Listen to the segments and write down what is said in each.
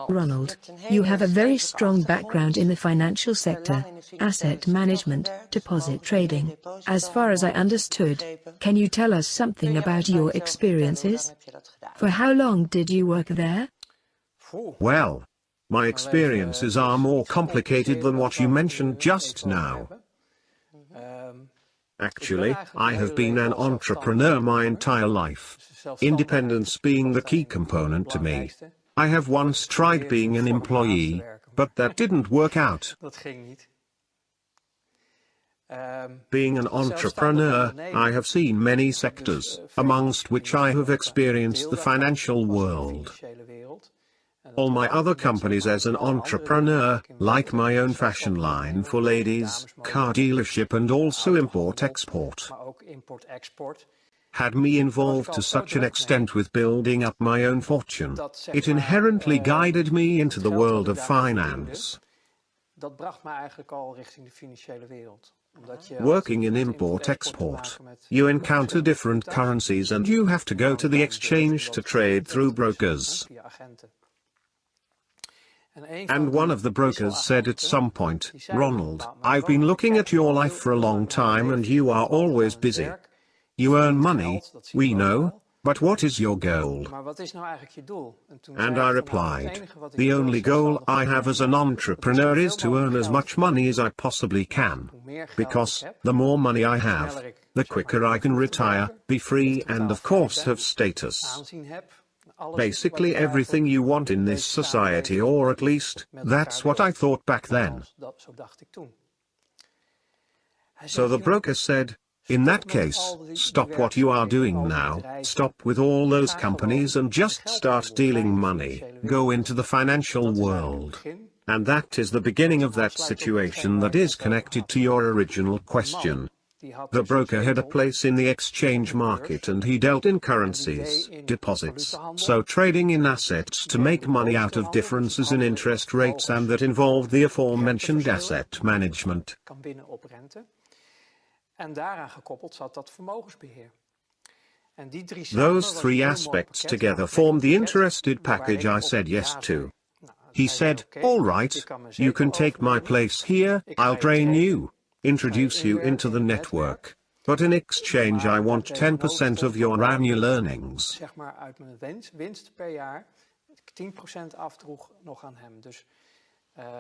Ronald, you have a very strong background in the financial sector, asset management, deposit trading. As far as I understood, can you tell us something about your experiences? For how long did you work there? Well, my experiences are more complicated than what you mentioned just now. Actually, I have been an entrepreneur my entire life. Independence being the key component to me. I have once tried being an employee, but that didn't work out. Being an entrepreneur, I have seen many sectors, amongst which I have experienced the financial world. All my other companies as an entrepreneur, like my own fashion line for ladies, car dealership and also import-export, had me involved to such an extent with building up my own fortune. It inherently guided me into the world of finance. Working in import-export, you encounter different currencies and you have to go to the exchange to trade through brokers. And one of the brokers said at some point, "Ronald, I've been looking at your life for a long time and you are always busy. You earn money, we know, but what is your goal?" And I replied, "The only goal I have as an entrepreneur is to earn as much money as I possibly can. Because, the more money I have, the quicker I can retire, be free and of course have status. Basically everything you want in this society, or at least, that's what I thought back then." So the broker said, "In that case, stop what you are doing now, stop with all those companies and just start dealing money, go into the financial world." And that is the beginning of that situation that is connected to your original question. The broker had a place in the exchange market and he dealt in currencies, deposits, so trading in assets to make money out of differences in interest rates, and that involved the aforementioned asset management. Those three aspects together formed the interested package I said yes to. He said, "All right, you can take my place here, I'll train you, introduce you into the network, but in exchange I want 10% of your annual earnings."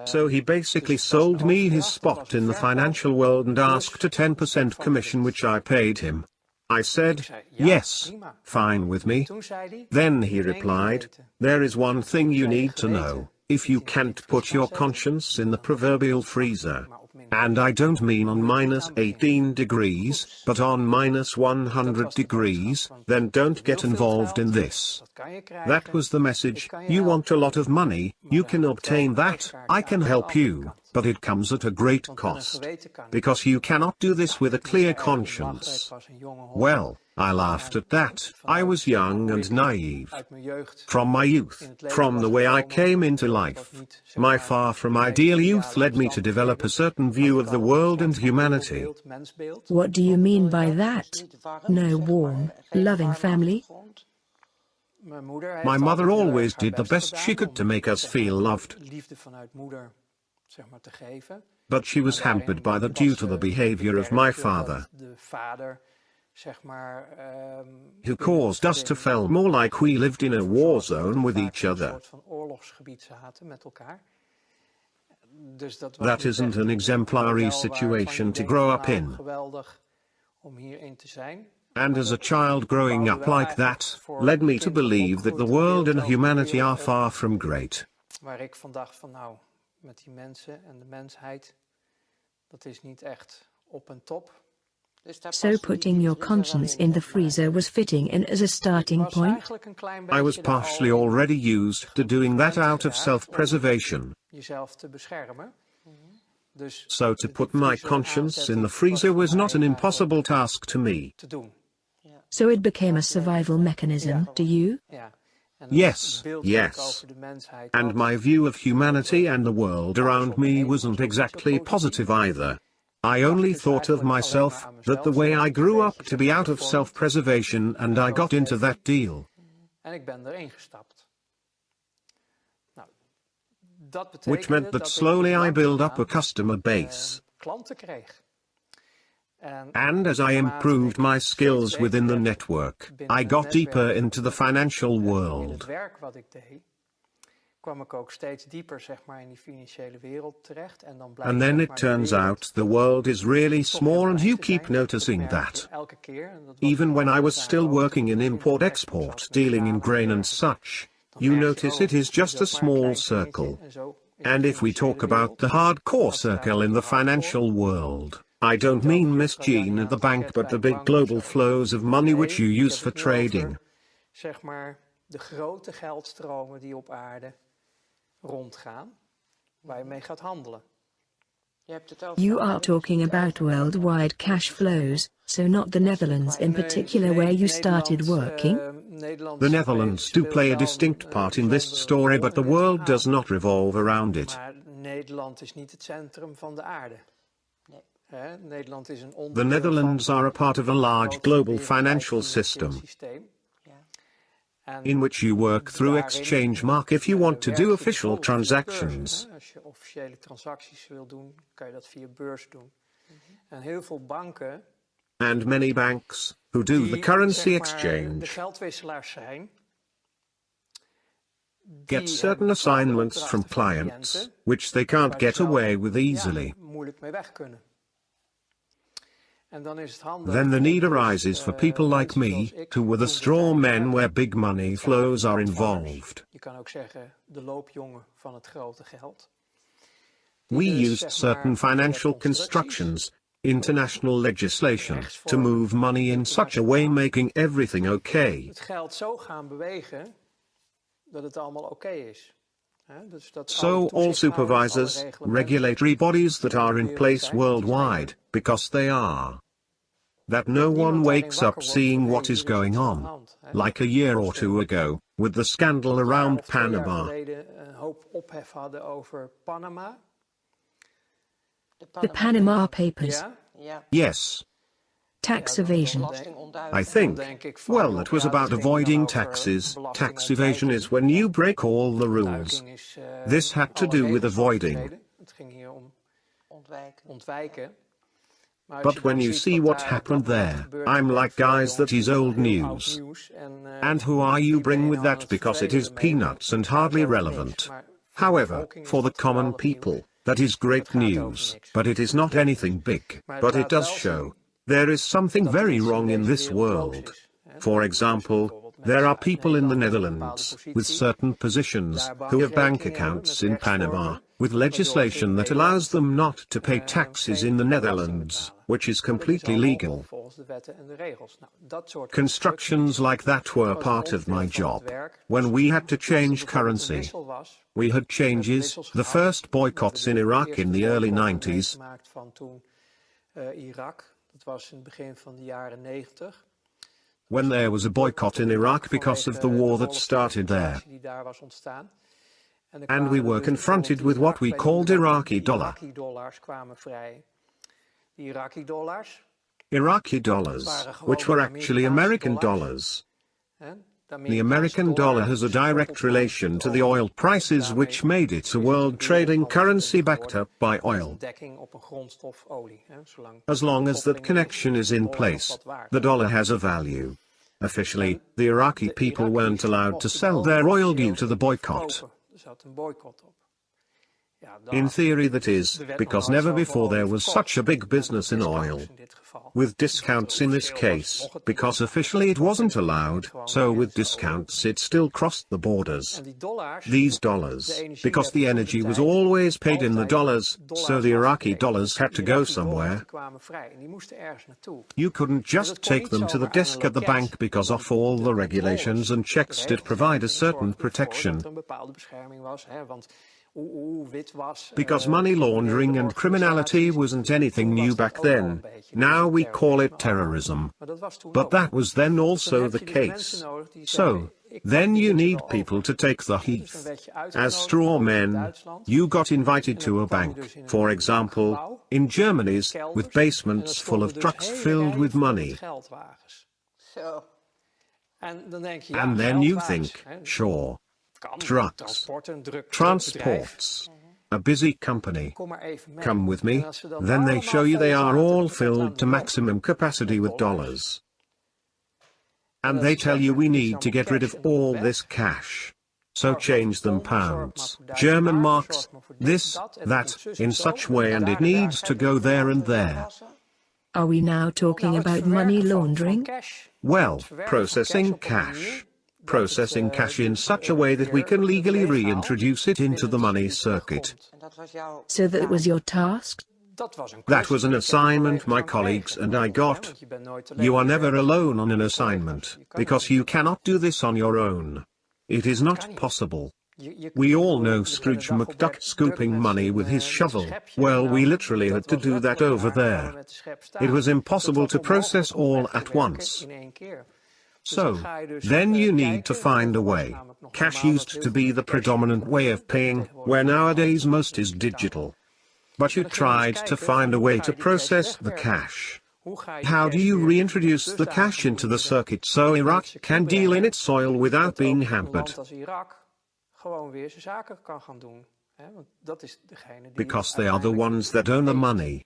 So he basically sold me his spot in the financial world and asked a 10% commission, which I paid him. I said, "Yes, fine with me." Then he replied, "There is one thing you need to know. If you can't put your conscience in the proverbial freezer, and I don't mean on -18 degrees, but on -100 degrees, then don't get involved in this." That was the message. You want a lot of money, you can obtain that, I can help you, but it comes at a great cost. Because you cannot do this with a clear conscience. Well, I laughed at that. I was young and naive. From my youth, from the way I came into life, my far from ideal youth led me to develop a certain view of the world and humanity. What do you mean by that? No warm, loving family? My mother always did the best she could to make us feel loved. But she was hampered by that due to the behavior of my father, who caused us to feel more like we lived in a war zone with each other. That isn't an exemplary situation to grow up in. And as a child growing up like that, led me to believe that the world and humanity are far from great. So putting your conscience in the freezer was fitting in as a starting point? I was partially already used to doing that out of self-preservation. So to put my conscience in the freezer was not an impossible task to me. So it became a survival mechanism to you? Yes, yes. And my view of humanity and the world around me wasn't exactly positive either. I only thought of myself, that the way I grew up to be out of self-preservation, and I got into that deal. which meant that slowly I built up a customer base. And as I improved my skills within the network, I got deeper into the financial world. And then it turns out the world is really small, and you keep noticing that. Even when I was still working in import-export, dealing in grain and such, you notice it is just a small circle. And if we talk about the hardcore circle in the financial world, I don't mean Miss Jean at the bank, but the big global flows of money which you use for trading. De grote geldstromen die op aarde rondgaan, waar je mee gaat handelen. You are talking about worldwide cash flows, so not the Netherlands in particular where you started working? The Netherlands do play a distinct part in this story, but the world does not revolve around it. Maar Nederland is niet het centrum van de aarde. Nederland is een onderdeel The Netherlands are a part of a large global financial system, in which you work through exchange mark if you want to do official transactions. Als je officiële transacties wil doen, kan je dat via beurs doen. En heel veel banken, and many banks, who do the currency de exchange, geldwisselaars zijn, get certain assignments from clients, which they can't get away with easily. moeilijk mee weg kunnen. Then the need arises for people like me, who were the straw men where big money flows are involved. Je kan ook zeggen de loopjongen van het grote geld. We used certain financial constructions, international legislation, to move money in such a way making everything okay. Het geld zo gaan bewegen dat het allemaal oké is. So all supervisors, regulatory bodies that are in place worldwide, because they are. That no one wakes up seeing what is going on, like a year or two ago, with the scandal around Panama. The Panama Papers. Yes. Tax evasion. I think, well, it was about avoiding taxes. Tax evasion is when you break all the rules. This had to do with avoiding. But when you see what happened there, I'm like, guys, that is old news. And who are you bring with that, because it is peanuts and hardly relevant. However, for the common people, that is great news, but it is not anything big, but it does show there is something very wrong in this world. For example, there are people in the Netherlands, with certain positions, who have bank accounts in Panama, with legislation that allows them not to pay taxes in the Netherlands, which is completely legal. Constructions like that were part of my job. When we had to change currency, we had changes, the first boycotts in Iraq in the early 90s. When there was a boycott in Iraq because of the war that started there. And we were confronted with what we called Iraqi dollar. Iraqi dollars, which were actually American dollars. The American dollar has a direct relation to the oil prices, which made it a world trading currency backed up by oil. As long as that connection is in place, the dollar has a value. Officially, the Iraqi people weren't allowed to sell their oil due to the boycott. In theory, that is, because never before there was such a big business in oil. With discounts in this case, because officially it wasn't allowed, so with discounts it still crossed the borders. These dollars, because the energy was always paid in the dollars, so the Iraqi dollars had to go somewhere. You couldn't just take them to the desk at the bank because of all the regulations and checks did provide a certain protection. Because money laundering and criminality wasn't anything new back then, now we call it terrorism. But that was then also the case. So, then you need people to take the heat. As straw men, you got invited to a bank, for example, in Germany's, with basements full of trucks filled with money. And then you think, sure. Kan, trucks, transporten, een druk bedrijf. transports, a busy company. Kom maar even mee. Come with me. En als ze dan Then they allemaal show you they vol are zaten all met filled aan to de maximum capacity with dollars. dollars. En And dat they ze tell you zeggen, we dit is need to allemaal get rid cash of en allemaal all weg. this cash. So Zorg maar voor change them pond, zorg maar pounds, voor Duitse German marken, marks, zorg maar voor dit, this, dat, en het moet that, zus in en zo, such en way, het and moet it daar en daar. needs to go there and there. Are we now talking Nou, het about money verwerken van laundering? cash, Well, het verwerken van processing op een manier cash. dat Processing het, cash in dus, such a way that we weer can legally legaal reintroduce it into binnen the het money circuit circuit. terugkomt. So that was your task? Dat was een That was kwestie an die ik en assignment my collega's aan colleagues kregen. and I Waarom? got. Want je bent nooit alleen You are op je never werk. alone on an Je assignment, collega's, je kan because dat you niet. cannot do this on your own. It is Dat not kan niet. possible. Je We all bedoel, know je bent Scrooge een dag op McDuck werk scooping druk met money with his zijn shovel. schepje. Well, we Nou, literally had dat to was do that letterlijk over waar, gaan we there. met de schep It staan. was Dat impossible was to process onmogelijk om all weg at te werken once. in één keer. Dus So, dan ga je dus then you need to kijken. find a Vroeger was way. namelijk nog Cash normaal dat used heel to veel be met the cash predominant way gebeurde. of paying, Tegenwoordig where is het nowadays allemaal most is digitaal. digital. But you Maar dan gingen we eens tried to kijken van find a hoe way ga to je die cash process the wegwerken? cash. Hoe ga je die How do cash you weer reintroduce op the dusdanige cash into the manier circuit so in het Iraq circuit can deal in brengen its soil without dat being ook een land hampered? als Irak gewoon weer zijn zaken kan gaan doen? Hè? Want dat is degene die Because het they are the uiteindelijk ones that own the heeft. money.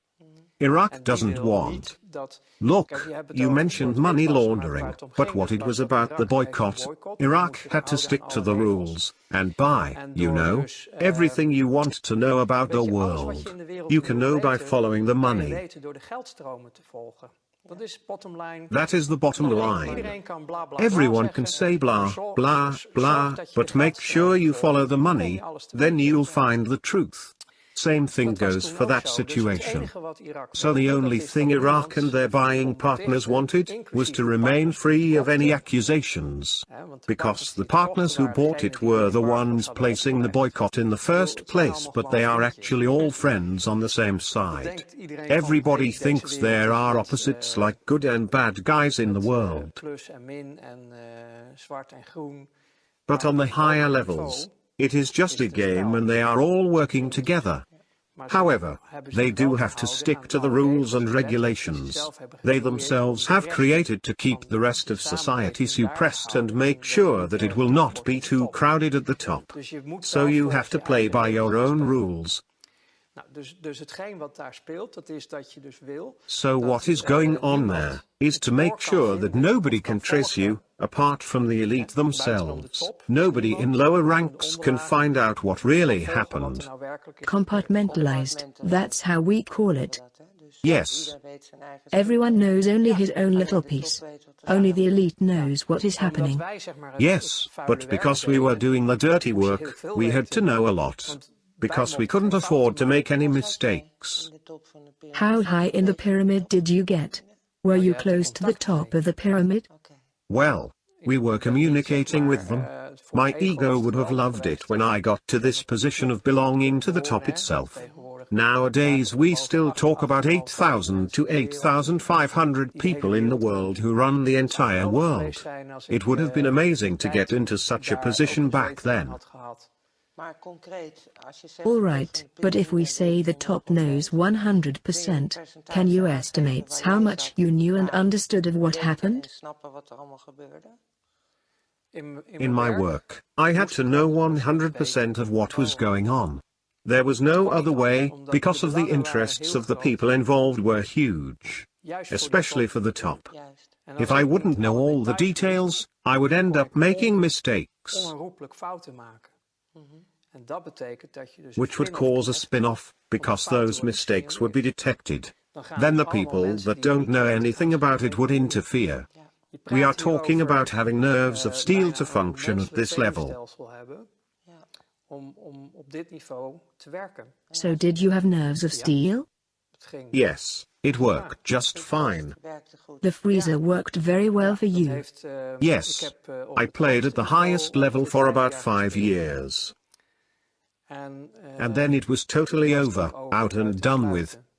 Iraq En die doesn't wil want. niet dat... Look, Kijk, je hebt het you over mentioned het money witwassen, maar waar laundering, het om but ging what is it was dat about the Irak heeft een boycott. boycott en Iraq moet zich had to houden aan stick to alle the regels. rules, and by, En you door know, dus everything you want to know about the weet je, alles wat je world. in de wereld You can wil know by weten, following the kan je money. weten door de geldstromen te volgen. Dat is bottom line. That is the bottom line. Iedereen kan bla bla bla Everyone zeggen, can say maar blah, blah, zorg blah, dat je but de make sure geldstromen you volgt. follow the Dan kom money, je alles te then weten. you'll find the truth. Same thing Dat was goes toen for ook that zo. Dus het situation. enige wat Irak So wilde, the dat only is thing dat Iraq niemand and their zich buying kon partners betichten, wanted was inclusief to de remain partners die free of any kochten. accusations. Hè, want de Because partners the die het partners kochten who waren bought degenen it die were de the embargo's ones hadden placing the opgelegd. boycott in the Ik bedoel, first het zijn place, allemaal but they gewoon are vriendjes. actually all Hè? friends on the same Dat side. denkt iedereen van, Everybody hey, deze thinks wereld there is are met, opposites like good and bad guys in the met world. plus en min en zwart en groen. But Maar on the op higher hoger levels, niveau it is is just a het een game spel. and they are all working together. Maar ze However, hebben they zich do wel te have to houden stick aan to the alle rules regels and en wetten die ze regulations zelf hebben they gecreëerd om themselves de have rest created to keep van the rest de of society samenleving daar te suppressed and houden make en dat sure niet that it will not wordt be op de too top. crowded at the top. Dus je moet So wel you volgens have to je play eigen by your regels own spelen. rules. Nou, dus hetgeen wat daar speelt, dat is dat je dus wil So dat what is going on niemand there is het to make spoor kan sure that vinden nobody of kan can trace you, volgen. apart from the elite Buitenom de themselves. top, Nobody in niemand lower in de ranks can onderlagen find out what kan really volgen wat er happened. nou werkelijk is gebeurd. Compartmentalized, that's how we call it. Yes. Everyone knows only his own little piece. Only the elite knows what is Omdat happening. wij zeg maar het Yes, vuile but werk because we were deden, doing the dirty moest je heel work, veel we had to weten. know a lot. Want Because we wij couldn't mochten geen afford to fouten make any maken. mistakes. How high in the pyramid did you get? Were you close to the top of the pyramid? Well, we were communicating with them. Voor My het ego ego is would het have wel loved it geweest. when I got to this position of belonging to the top itself. Tegenwoordig Nowadays we still boven talk about 8,000 to 8,500 people in the world who run the entire world. It would have been amazing to get into such a position back then. All right, but if we say the top knows 100%, can you estimate how much you knew and understood of what happened? In my work, I had to know 100% of what was going on. There was no other way, because of the interests of the people involved were huge, especially for the top. If I wouldn't know all the details, I would end up making mistakes, onherroepelijk fouten maken. En dat betekent dat je dus which would cause a spin-off, because those mistakes would be detected. Dan gaan Then the allemaal people mensen that die don't niet know weten anything gaan about it would spreken. interfere. Je praat We are hier talking over, about having nerves of steel bijna to een function at menselijk this level. zenuwstelsel hebben om op dit niveau te werken. So did you have nerves of steel? Het ging. Yes, it worked just fine. The freezer worked very well for Dat you. heeft, Yes, ik heb, op I het played at the hoogste highest niveau level ongeveer for 5 about jaar 5 gespeeld. years. En And then it was totally was over, toen out uit and te done with. sluiten.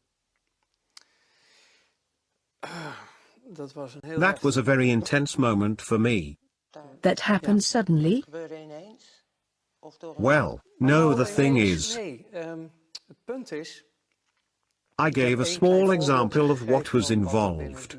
Dat was een heel That was a heftig very intense moment for me. That happened suddenly? Well, no, the thing is, Nee, het punt is... I gave a small example of what was involved.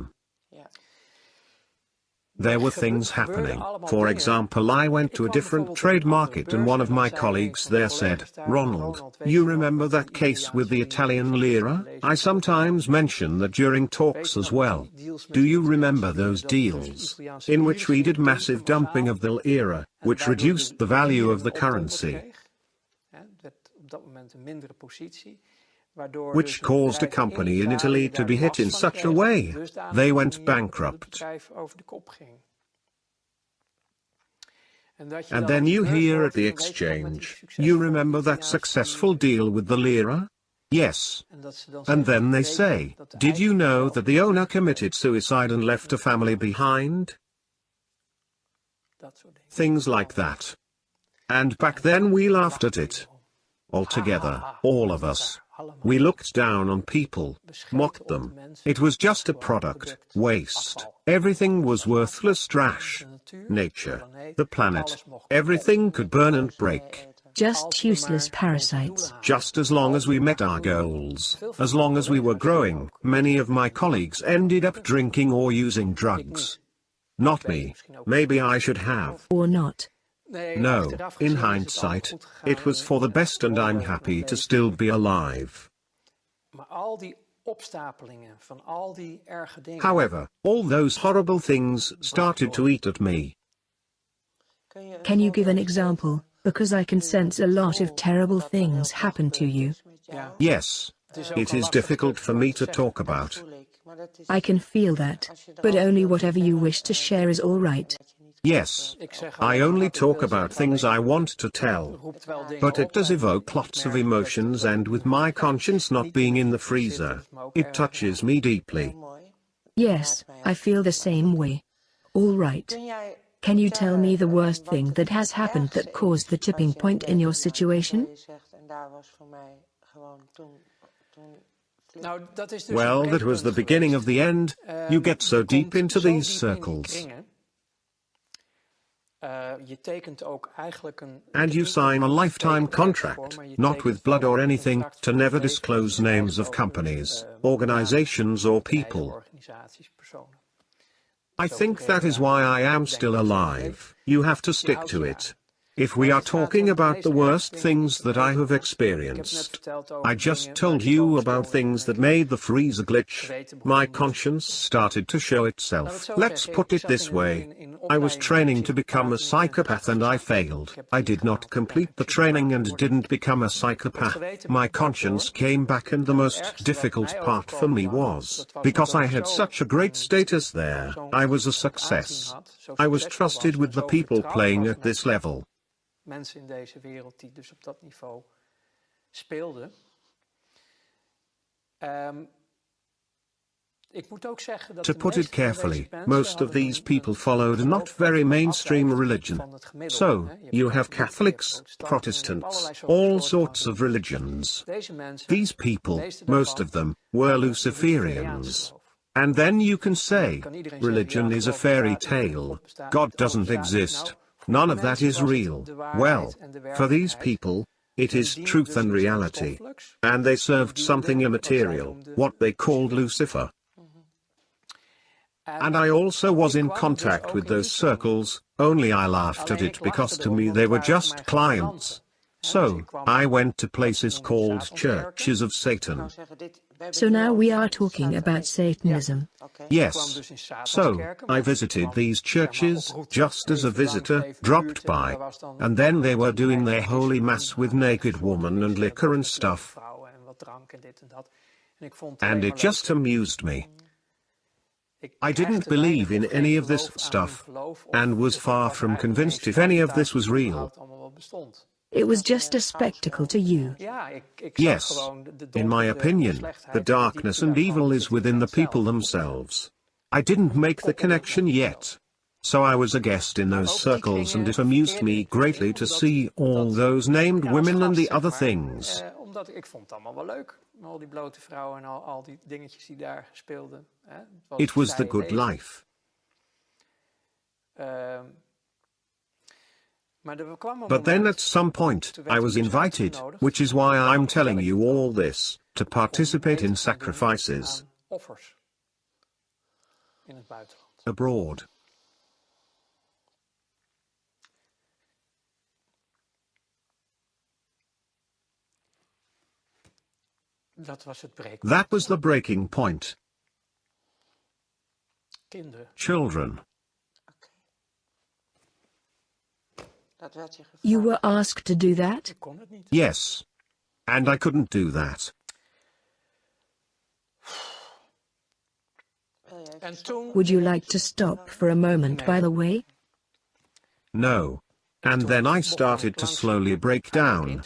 on. There were things happening. For example, I went to a different trade market and one of my colleagues there said, "Ronald, you remember that case with the Italian lira? I sometimes mention that during talks as well. Do you remember those deals, in which we did massive dumping of the lira, which reduced the value of the currency? Which caused a company in Italy to be hit in such a way, they went bankrupt." And then you hear at the exchange, "You remember that successful deal with the lira?" Yes. And then they say, "Did you know that the owner committed suicide and left a family behind?" Things like that. And back then we laughed at it. Altogether, all of us. We looked down on people, mocked them. It was just a product, waste. Everything was worthless trash. Nature, the planet, everything could burn and break. Just useless parasites. Just as long as we met our goals, as long as we were growing. Many of my colleagues ended up drinking or using drugs. Not me. Maybe I should have. Or not. No, in hindsight, it was for the best and I'm happy to still be alive. However, all those horrible things started to eat at me. Can you give an example? Because I can sense a lot of terrible things happen to you. Yes. It is difficult for me to talk about. I can feel that, but only whatever you wish to share is all right. Yes. I only talk about things I want to tell. But it does evoke lots of emotions, and with my conscience not being in the freezer, it touches me deeply. Yes, I feel the same way. All right. Can you tell me the worst thing that has happened that caused the tipping point in your situation? Well, that was the beginning of the end. You get so deep into these circles. And you sign a lifetime contract, not with blood or anything, to never disclose names of companies, organizations or people. I think that is why I am still alive. You have to stick to it. If we are talking about the worst things that I have experienced, I just told you about things that made the freezer glitch. My conscience started to show itself. Let's put it this way. I was training to become a psychopath and I failed. I did not complete the training and didn't become a psychopath. My conscience came back, and the most difficult part for me was, because I had such a great status there, I was a success. I was trusted with the people playing at this level. Mensen in deze wereld die dus op dat niveau speelden. To put it carefully, most of these people followed a not very mainstream religion. So, you have Catholics, Protestants, all sorts of religions. These people, most of them, were Luciferians. And then you can say, religion is a fairy tale. God doesn't exist. None of that is real. Well, for these people, it is truth and reality. And they served something immaterial, what they called Lucifer. And I also was in contact with those circles, only I laughed at it because to me they were just clients. So, I went to places called churches of Satan. So now we are talking about Satanism. Yes. So, I visited these churches, just as a visitor, dropped by. And then they were doing their holy mass with naked women and liquor and stuff. And it just amused me. I didn't believe in any of this stuff, and was far from convinced if any of this was real. It was just a spectacle to you. Yes. In my opinion, the darkness and evil is within the people themselves. I didn't make the connection yet. So I was a guest in those circles, and it amused me greatly to see all those named women and the other things. It was the good life. But then at some point, I was invited, which is why I'm telling you all this, to participate in sacrifices abroad. That was the breaking point. Children. You were asked to do that? Yes. And I couldn't do that. Would you like to stop for a moment, by the way? No. And then I started to slowly break down.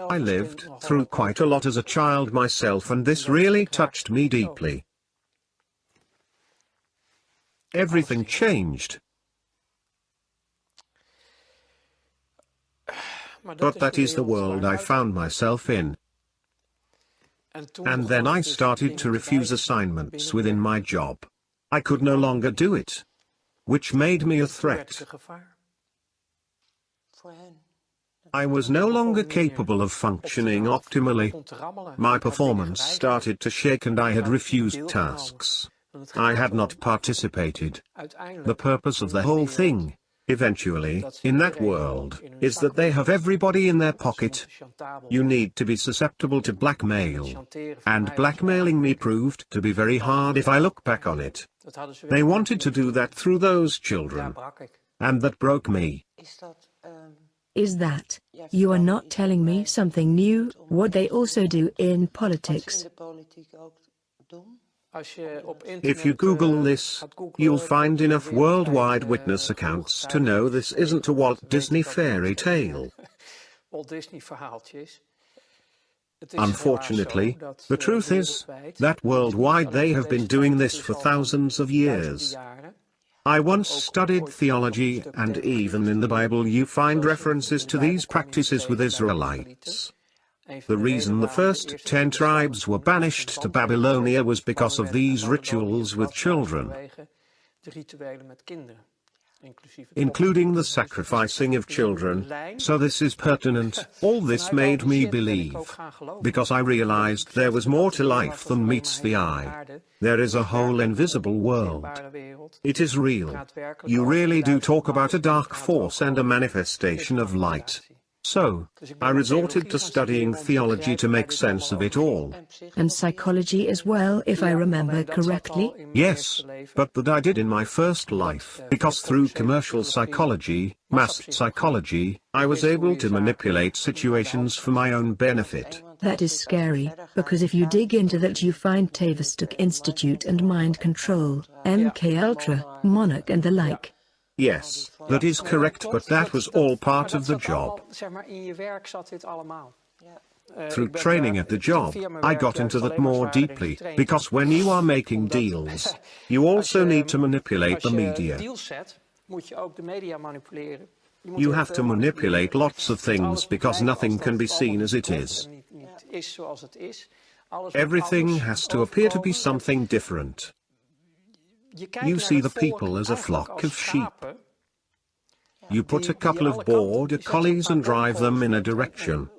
I lived through quite a lot as a child myself, and this really touched me deeply. Everything changed. But that is the world I found myself in. And then I started to refuse assignments within my job. I could no longer do it, which made me a threat. I was no longer capable of functioning optimally. My performance started to shake and I had refused tasks. I had not participated. The purpose of the whole thing, eventually, in that world, is that they have everybody in their pocket. You need to be susceptible to blackmail. And blackmailing me proved to be very hard if I look back on it. They wanted to do that through those children. And that broke me. Is that, you are not telling me something new, what they also do in politics? If you Google this, you'll find enough worldwide witness accounts to know this isn't a Walt Disney fairy tale. Unfortunately, the truth is that worldwide they have been doing this for thousands of years. I once studied theology, and even in the Bible you find references to these practices with Israelites. The reason the first 10 tribes were banished to Babylonia was because of these rituals with children, including the sacrificing of children. So this is pertinent. All this made me believe, because I realized there was more to life than meets the eye. There is a whole invisible world. It is real. You really do talk about a dark force and a manifestation of light. So, I resorted to studying theology to make sense of it all. And psychology as well, if I remember correctly? Yes, but that I did in my first life, because through commercial psychology, mass psychology, I was able to manipulate situations for my own benefit. That is scary, because if you dig into that you find Tavistock Institute and mind control, MK Ultra, Monarch and the like. Yes, that is correct, but that was all part of the job. Through training at the job, I got into that more deeply, because when you are making deals, you also need to manipulate the media. You have to manipulate lots of things because nothing can be seen as it is. Everything has to appear to be something different. You see the people as a flock of sheep. You put a couple of border collies and drive them in a direction.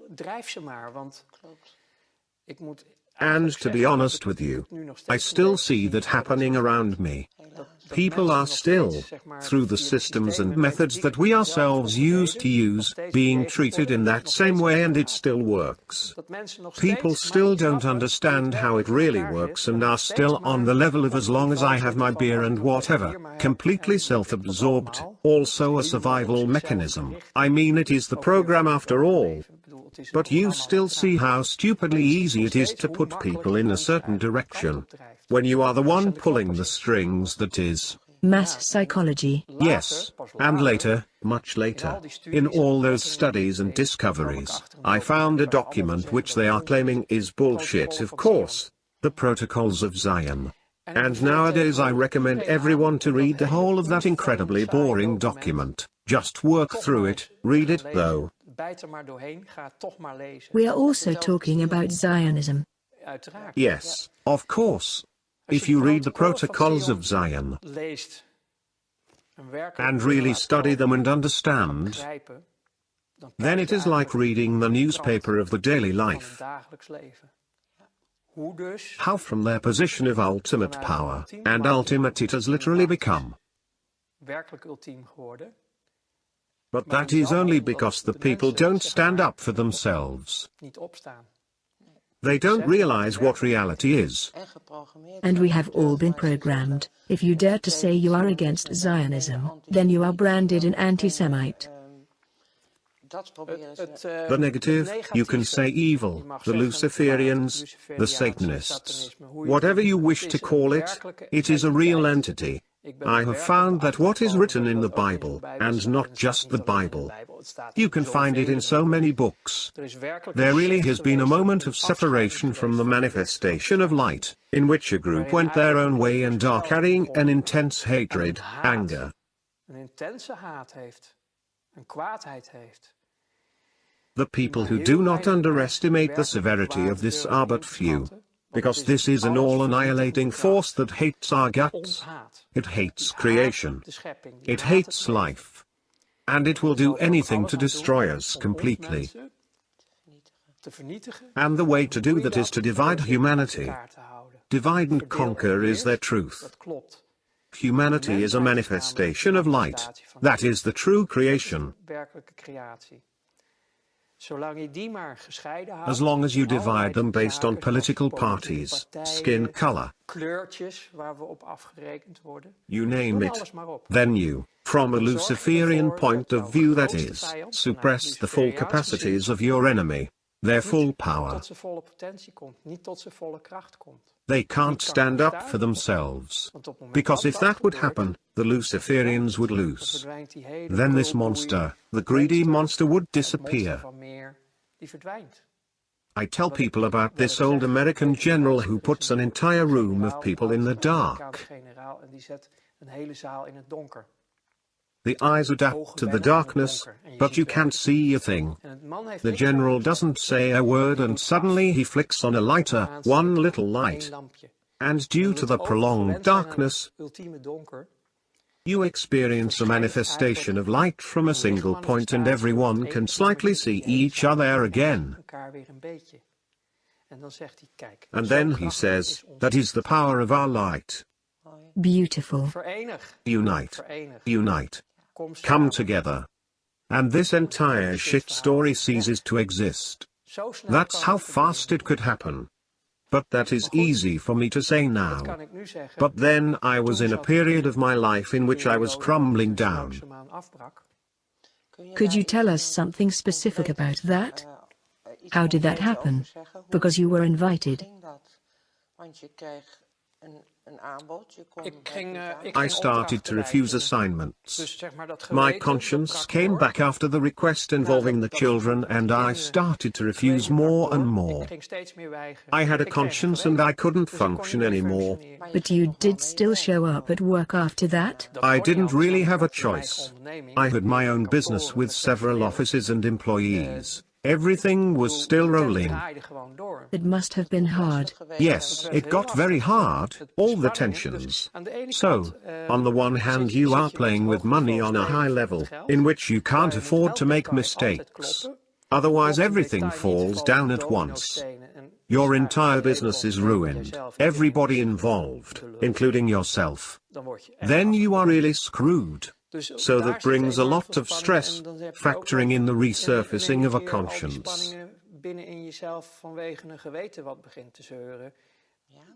And to be honest with you, I still see that happening around me. People are still, through the systems and methods that we ourselves used to use, being treated in that same way, and it still works. People still don't understand how it really works and are still on the level of as long as I have my beer and whatever, completely self-absorbed, also a survival mechanism. I mean, it is the program after all. But you still see how stupidly easy it is to put people in a certain direction, when you are the one pulling the strings. That is mass psychology. Yes, and later, much later, in all those studies and discoveries, I found a document which they are claiming is bullshit, of course, the Protocols of Zion. And nowadays I recommend everyone to read the whole of that incredibly boring document. Just work through it, read it though. We are also talking about Zionism. Yes, of course. If you read the Protocols of Zion and really study them and understand, then it is like reading the newspaper of the daily life. How from their position of ultimate power, and ultimate it has literally become, But that is only because the people don't stand up for themselves. They don't realize what reality is. And we have all been programmed. If you dare to say you are against Zionism, then you are branded an anti-Semite. The negative, you can say evil, the Luciferians, the Satanists, whatever you wish to call it, it is a real entity. I have found that what is written in the Bible, and not just the Bible, you can find it in so many books. There really has been a moment of separation from the manifestation of light, in which a group went their own way and are carrying an intense hatred, anger. The people who do not underestimate the severity of this are but few. Because this is an all-annihilating force that hates our guts. It hates creation. It hates life. And it will do anything to destroy us completely. And the way to do that is to divide humanity. Divide and conquer is their truth. Humanity is a manifestation of light. That is the true creation. As long as you divide them based on political parties, skin color, you name it, then you, from a Luciferian point of view that is, suppress the full capacities of your enemy, their full power. They can't stand up for themselves. Because if that would happen, the Luciferians would lose. Then this monster, the greedy monster, would disappear. I tell people about this old American general who puts an entire room of people in the dark. The eyes adapt to the darkness, but you can't see a thing. The general doesn't say a word and suddenly he flicks on a lighter, one little light. And due to the prolonged darkness, you experience a manifestation of light from a single point and everyone can slightly see each other again. And then he says, that is the power of our light. Beautiful. Unite. Unite. Come together. And this entire shit story ceases to exist. That's how fast it could happen. But that is easy for me to say now. But then I was in a period of my life in which I was crumbling down. Could you tell us something specific about that? How did that happen? Because you were invited. I started to refuse assignments. My conscience came back after the request involving the children and I started to refuse more and more. I had a conscience and I couldn't function anymore. But you did still show up at work after that? I didn't really have a choice. I had my own business with several offices and employees. Everything was still rolling. It must have been hard. Yes, it got very hard, all the tensions. So, on the one hand you are playing with money on a high level, in which you can't afford to make mistakes. Otherwise everything falls down at once. Your entire business is ruined, everybody involved, including yourself. Then you are really screwed. So that brings a lot of stress, factoring in the resurfacing of a conscience.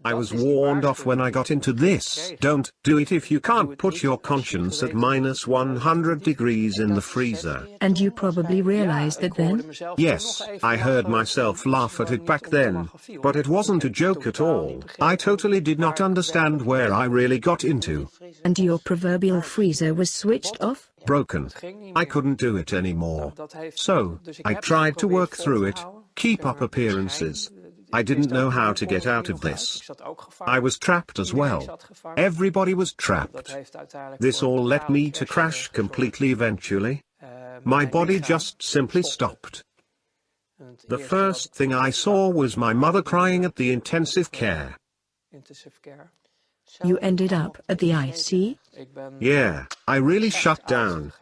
I was warned off when I got into this. Don't do it if you can't put your conscience at minus 100 degrees in the freezer. And you probably realized that then? Yes, I heard myself laugh at it back then, but it wasn't a joke at all. I totally did not understand where I really got into. And your proverbial freezer was switched off? Broken. I couldn't do it anymore. So, I tried to work through it, keep up appearances. I didn't know how to get out of this. I was trapped as well. Everybody was trapped. This all led me to crash completely eventually. My body just simply stopped. The first thing I saw was my mother crying at the intensive care. You ended up at the IC? Yeah, I really shut down.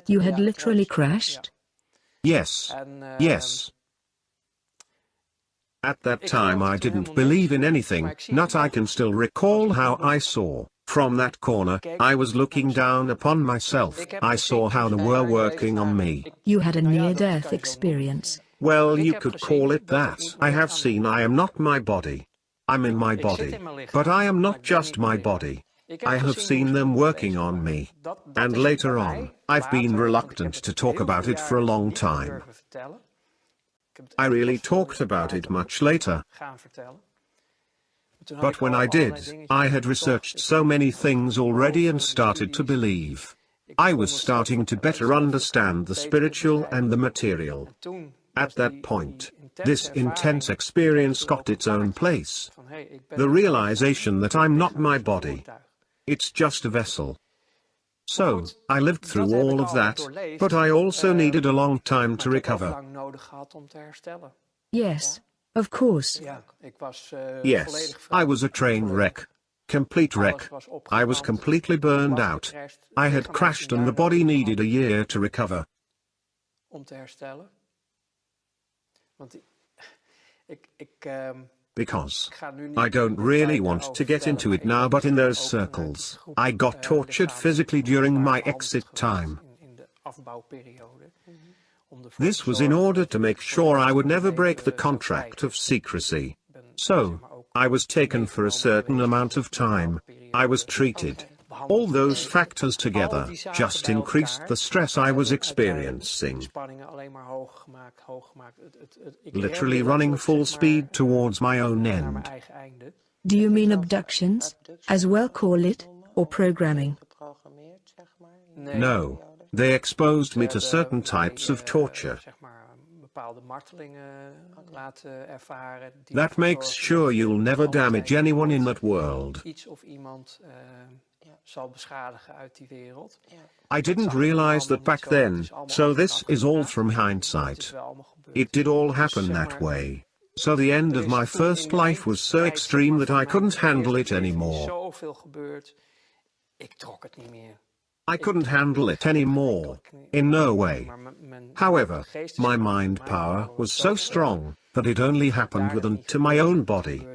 You had literally crashed? Yes. Yes. At that time I didn't believe in anything, not I can still recall how I saw, From that corner, I was looking down upon myself. I saw how they were working on me. You had a near-death experience. Well, you could call it that. I have seen I am not my body. I'm in my body. But I am not just my body. I have seen them working on me. And later on, I've been reluctant to talk about it for a long time. I really talked about it much later. But when I did, I had researched so many things already and started to believe. I was starting to better understand the spiritual and the material. At that point, this intense experience got its own place. The realization that I'm not my body. It's just a vessel. So, I lived through all of that, but I also needed a long time to recover. Yes, of course. Yes, I was a train wreck. Complete wreck. I was completely burned out. I had crashed and the body needed a year to recover. Because I don't really want to get into it now, but in those circles, I got tortured physically during my exit time. This was in order to make sure I would never break the contract of secrecy. So, I was taken for a certain amount of time. I was treated. All those factors together just increased the stress I was experiencing. Literally running full speed towards my own end. Do you mean abductions, as well call it, or programming? No. They exposed me to certain types of torture. That makes sure you'll never damage anyone in that world. I didn't realize that back then, so this is all from hindsight. It did all happen that way. So the end of my first life was so extreme that I couldn't handle it anymore. I couldn't handle it anymore, in no way. However, my mind power was so strong that it only happened within to my own body.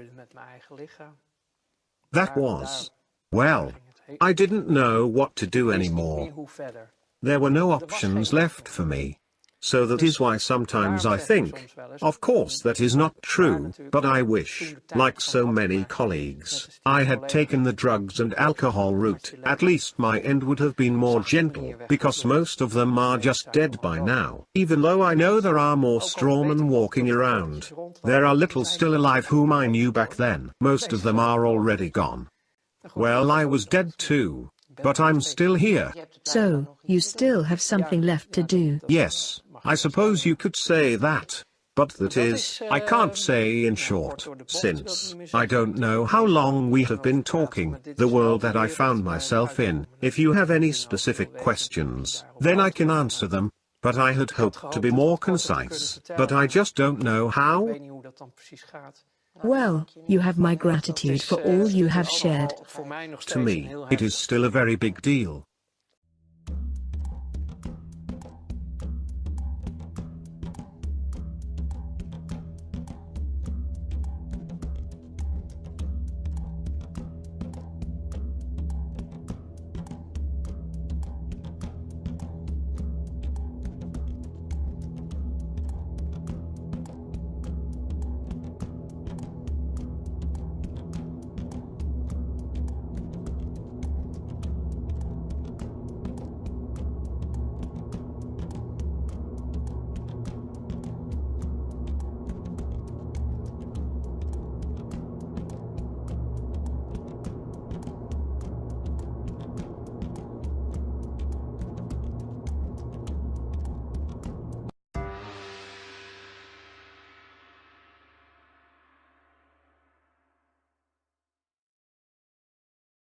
That was, well, I didn't know what to do anymore. There were no options left for me. So that is why sometimes I think, of course that is not true, but I wish, like so many colleagues, I had taken the drugs and alcohol route. At least my end would have been more gentle, because most of them are just dead by now. Even though I know there are more strawmen walking around, there are little still alive whom I knew back then. Most of them are already gone. Well, I was dead too, but I'm still here. So, you still have something left to do. Yes. I suppose you could say that, but that is, I can't say in short, since I don't know how long we have been talking, the world that I found myself in. If you have any specific questions, then I can answer them, but I had hoped to be more concise, but I just don't know how. Well, you have my gratitude for all you have shared. To me, it is still a very big deal.